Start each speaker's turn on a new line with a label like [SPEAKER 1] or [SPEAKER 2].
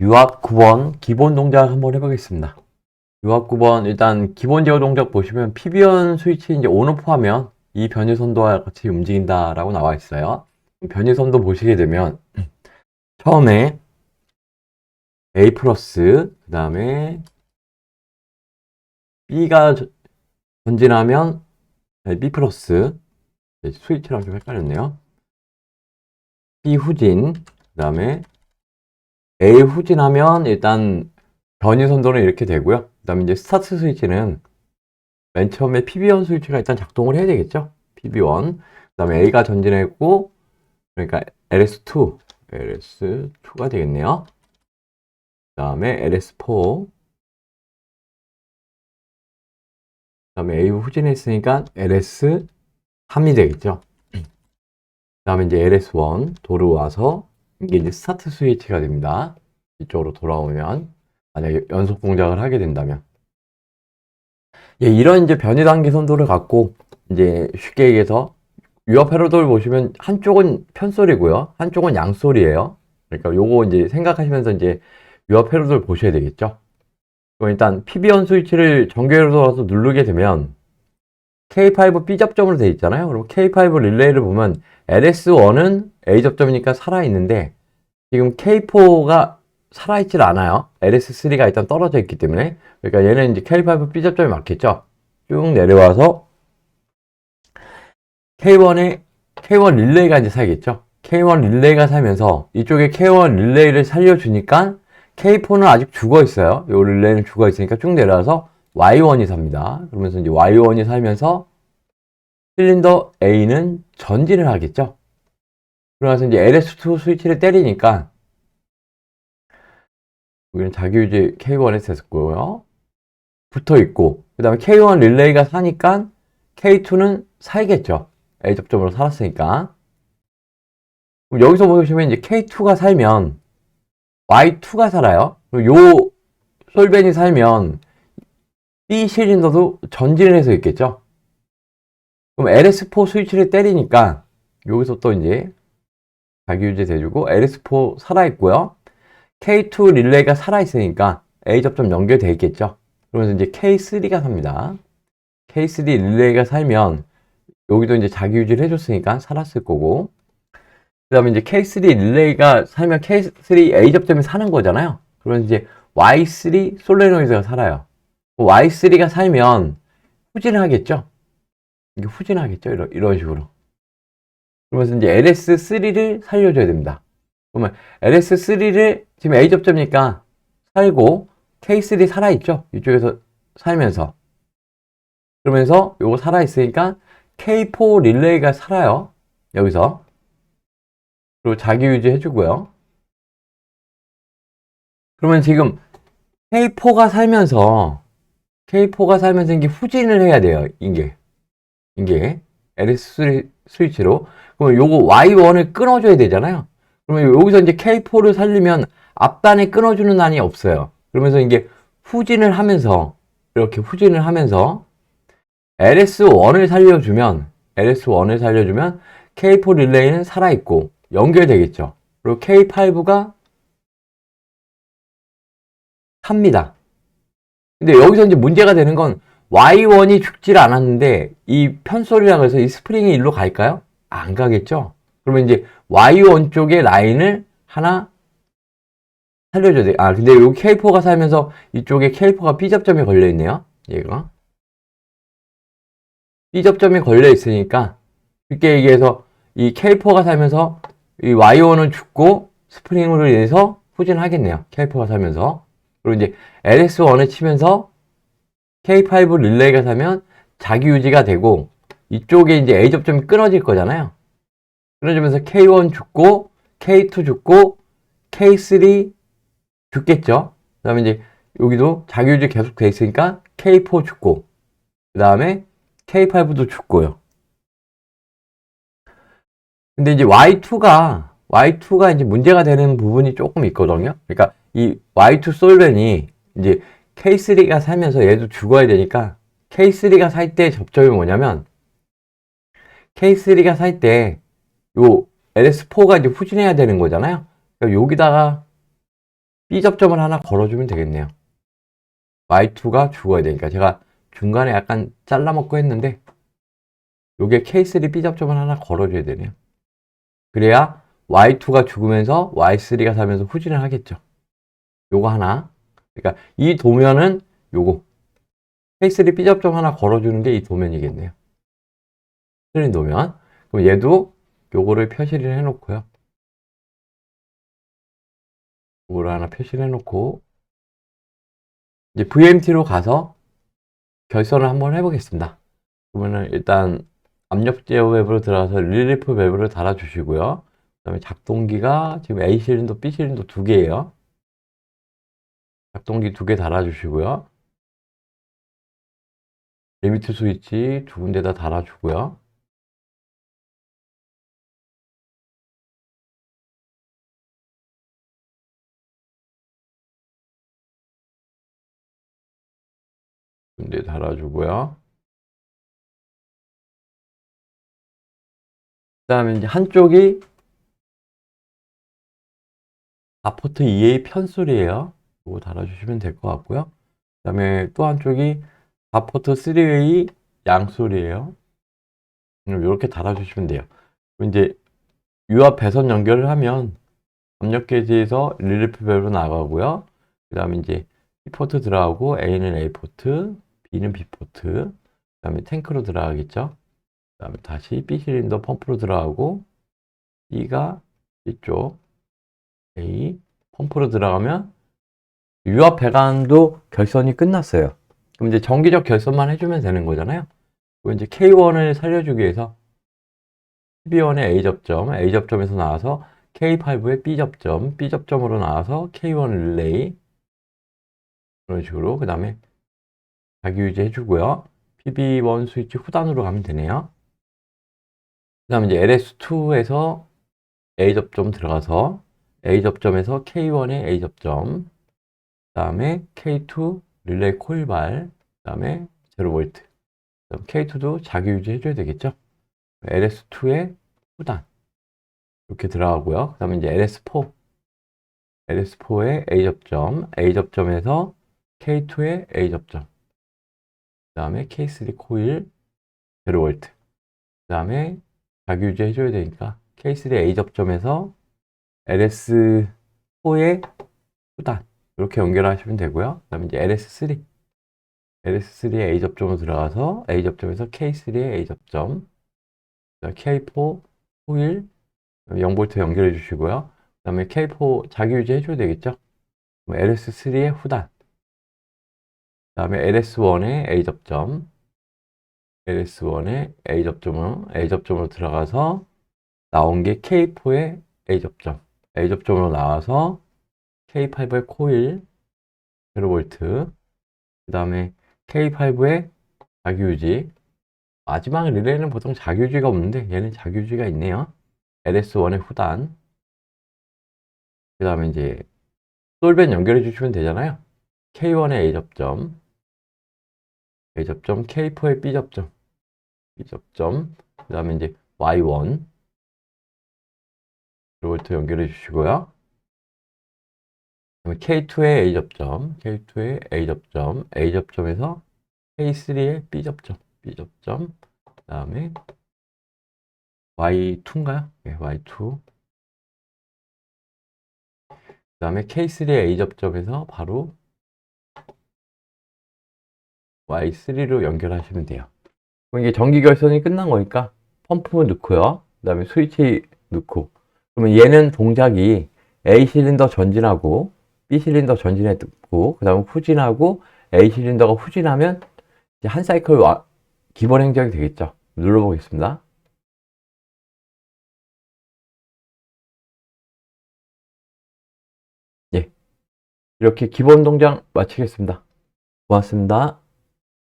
[SPEAKER 1] 유압 9번 기본 동작 한번 해보겠습니다. 유압 9번 일단 기본 제어 동작 보시면 PB온 스위치 이제 온오프 하면 이 변이선도와 같이 움직인다라고 나와 있어요. 변이선도 보시게 되면 처음에 A 플러스 그 다음에 B가 전진하면 B 플러스 스위치랑 좀 헷갈렸네요. B 후진 그 다음에 A 후진하면 일단 변이선도는 이렇게 되고요. 그 다음에 이제 스타트 스위치는 맨 처음에 PB1 스위치가 일단 작동을 해야 되겠죠. PB1. 그 다음에 A가 전진했고, 그러니까 LS2가 되겠네요. 그 다음에 LS4. 그 다음에 A 후진했으니까 LS3이 되겠죠. 그 다음에 이제 LS1 돌아와서 이게 이제 스타트 스위치가 됩니다. 이쪽으로 돌아오면, 만약에 연속 동작을 하게 된다면. 예, 이런 이제 변이 단계 선도를 갖고, 이제 쉽게 얘기해서 유압 패러돌 보시면 한쪽은 편솔이고요. 한쪽은 양솔이에요. 그러니까 요거 이제 생각하시면서 이제 유압 패러돌 보셔야 되겠죠. 그럼 일단 PB1 스위치를 전개로 돌아서 누르게 되면 K5 B 접점으로 되어 있잖아요. 그럼 K5 릴레이를 보면 LS1은 A 접점이니까 살아있는데 지금 K4가 살아있질 않아요. LS3가 일단 떨어져 있기 때문에. 그러니까 얘는 이제 K5 B 접점이 맞겠죠. 쭉 내려와서 K1 릴레이가 이제 살겠죠. K1 릴레이가 살면서 이쪽에 K1 릴레이를 살려주니까 K4는 아직 죽어 있어요. 요 릴레이는 죽어 있으니까 쭉 내려와서 Y1이 삽니다. 그러면서 이제 Y1이 살면서 실린더 A는 전진을 하겠죠. 그러면서 이제 LS2 스위치를 때리니까 여기는 자기유지 K1에 됐고요. 붙어 있고 그 다음에 K1 릴레이가 사니까 K2는 살겠죠. A 접점으로 살았으니까. 그럼 여기서 보시면 이제 K2가 살면 Y2가 살아요. 그리고 요 솔벤이 살면 B 실린더도 전진을 해서 있겠죠. 그럼 LS4 스위치를 때리니까 여기서 또 이제 자기 유지 돼주고 LS4 살아있고요. K2 릴레이가 살아있으니까 A 접점 연결돼 있겠죠. 그러면서 이제 K3가 삽니다. K3 릴레이가 살면 여기도 이제 자기 유지를 해줬으니까 살았을 거고 그 다음에 이제 K3 릴레이가 살면 K3 A 접점이 사는 거잖아요. 그러면 이제 Y3 솔레노이드가 살아요. Y3가 살면 후진하겠죠? 이게 후진하겠죠? 이런 식으로. 그러면서 이제 LS3를 살려줘야 됩니다. 그러면 LS3를 지금 A 접점이니까 살고 K3 살아있죠? 이쪽에서 살면서. 그러면서 요거 살아있으니까 K4 릴레이가 살아요. 여기서. 그리고 자기 유지 해주고요. 그러면 지금 K4가 살면서 이게 후진을 해야 돼요. 이게 LS3 스위치로. 그러면 요거 Y1을 끊어줘야 되잖아요. 그러면 여기서 이제 K4를 살리면 앞단에 끊어주는 난이 없어요. 그러면서 이게 후진을 하면서 이렇게 후진을 하면서 LS1을 살려주면 K4 릴레이는 살아있고 연결되겠죠. 그리고 K5가 삽니다. 근데 여기서 이제 문제가 되는 건 Y1이 죽질 않았는데 이 편솔이라고 해서 이 스프링이 일로 갈까요? 안 가겠죠? 그러면 이제 Y1 쪽의 라인을 하나 살려줘야 돼. 아, 근데 여기 K4가 살면서 이쪽에 K4가 B 접점에 걸려 있네요. 얘가. B 접점에 걸려 있으니까 쉽게 얘기해서 이 K4가 살면서 이 Y1은 죽고 스프링으로 인해서 후진하겠네요. K4가 살면서. 그리고 이제 LS1을 치면서 K5 릴레이가 사면 자기 유지가 되고 이쪽에 이제 A 접점이 끊어질 거잖아요. 끊어지면서 K1 죽고 K2 죽고 K3 죽겠죠. 그 다음에 이제 여기도 자기 유지 계속 돼 있으니까 K4 죽고 그 다음에 K5도 죽고요. 근데 이제 Y2가 이제 문제가 되는 부분이 조금 있거든요. 그러니까 이 Y2 솔벤이 이제 K3가 살면서 얘도 죽어야 되니까 K3가 살 때 접점이 뭐냐면 K3가 살 때 요 LS4가 이제 후진해야 되는 거잖아요. 그러니까 여기다가 B 접점을 하나 걸어주면 되겠네요. Y2가 죽어야 되니까 제가 중간에 약간 잘라먹고 했는데 요게 K3 B 접점을 하나 걸어줘야 되네요. 그래야 Y2가 죽으면서 Y3가 살면서 후진을 하겠죠. 요거 하나. 그러니까 이 도면은 요거 K3 B 접점 하나 걸어주는 게 이 도면이겠네요. 틀린 도면. 그럼 얘도 요거를 표시를 해놓고요. 요거를 하나 표시를 해놓고 이제 VMT로 가서 결선을 한번 해보겠습니다. 그러면은 일단 압력 제어 웹으로 들어가서 릴리프 웹으로 달아주시고요. 그 다음에 작동기가 지금 A 실린더, B 실린더 두 개예요. 작동기 두 개 달아주시고요. 리미트 스위치 두 군데다 달아주고요. 군데 달아주고요. 그 다음에 이제 한쪽이 4포트 EA 편술이에요. 이거 달아주시면 될 것 같고요. 그 다음에 또 한쪽이 4포트 3웨이 양솔이에요. 이렇게 달아주시면 돼요. 이제 유압 배선 연결을 하면 압력 게이지에서 릴리프 밸브로 나가고요. 그 다음에 이제 B포트 들어가고 A는 A포트, B는 B포트, 그 다음에 탱크로 들어가겠죠. 그 다음에 다시 B 실린더 펌프로 들어가고 B가 이쪽 A 펌프로 들어가면 유압 배관도 결선이 끝났어요. 그럼 이제 정기적 결선만 해주면 되는 거잖아요. 그리고 이제 K1을 살려주기 위해서 B1의 A 접점, A 접점에서 나와서 K5의 B 접점, B 접점으로 나와서 K1 릴레이 그런 식으로 그 다음에 자기 유지 해주고요. PB1 스위치 후단으로 가면 되네요. 그 다음에 이제 LS2에서 A 접점 들어가서 A 접점에서 K1의 A 접점, 그 다음에 K2 릴레이 코일발, 그 다음에 0V. K2도 자기 유지 해줘야 되겠죠. LS2의 후단 이렇게 들어가고요. 그 다음에 이제 LS4, LS4의 A 접점, A 접점에서 K2의 A 접점, 그 다음에 K3 코일 0V. 그 다음에 자기 유지 해줘야 되니까 K3 A 접점에서 LS4의 후단 이렇게 연결하시면 되고요. 그 다음에 이제 LS3, LS3의 A 접점으로 들어가서 A 접점에서 K3의 A 접점, K4 코일 0V 연결해 주시고요. 그 다음에 K4 자기 유지 해줘야 되겠죠. LS3의 후단, 그 다음에 LS1의 A 접점, LS1의 A 접점으로 들어가서 나온 게 K4의 A 접점, A 접점으로 나와서 K5의 코일 0V, 그 다음에 K5의 자기유지. 마지막 릴레이는 보통 자기유지가 없는데 얘는 자기유지가 있네요. LS1의 후단. 그 다음에 이제 솔벤 연결해 주시면 되잖아요. K1의 A 접점, A 접점, K4의 B 접점, B 접점. 그 다음에 이제 Y1 0V 연결해 주시고요. K2의 A 접점, K2의 A 접점, A 접점에서 K3의 B 접점, B 접점, 그 다음에 Y2인가요? 네, Y2. 그 다음에 K3의 A 접점에서 바로 Y3로 연결하시면 돼요. 그럼 이게 전기 결선이 끝난 거니까 펌프 넣고요. 그 다음에 스위치 넣고. 그러면 얘는 동작이 A 실린더 전진하고 B 실린더 전진했고, 그 다음에 후진하고 A 실린더가 후진하면 이제 한 사이클 기본 행정이 되겠죠. 눌러보겠습니다. 예. 이렇게 기본 동작 마치겠습니다. 고맙습니다.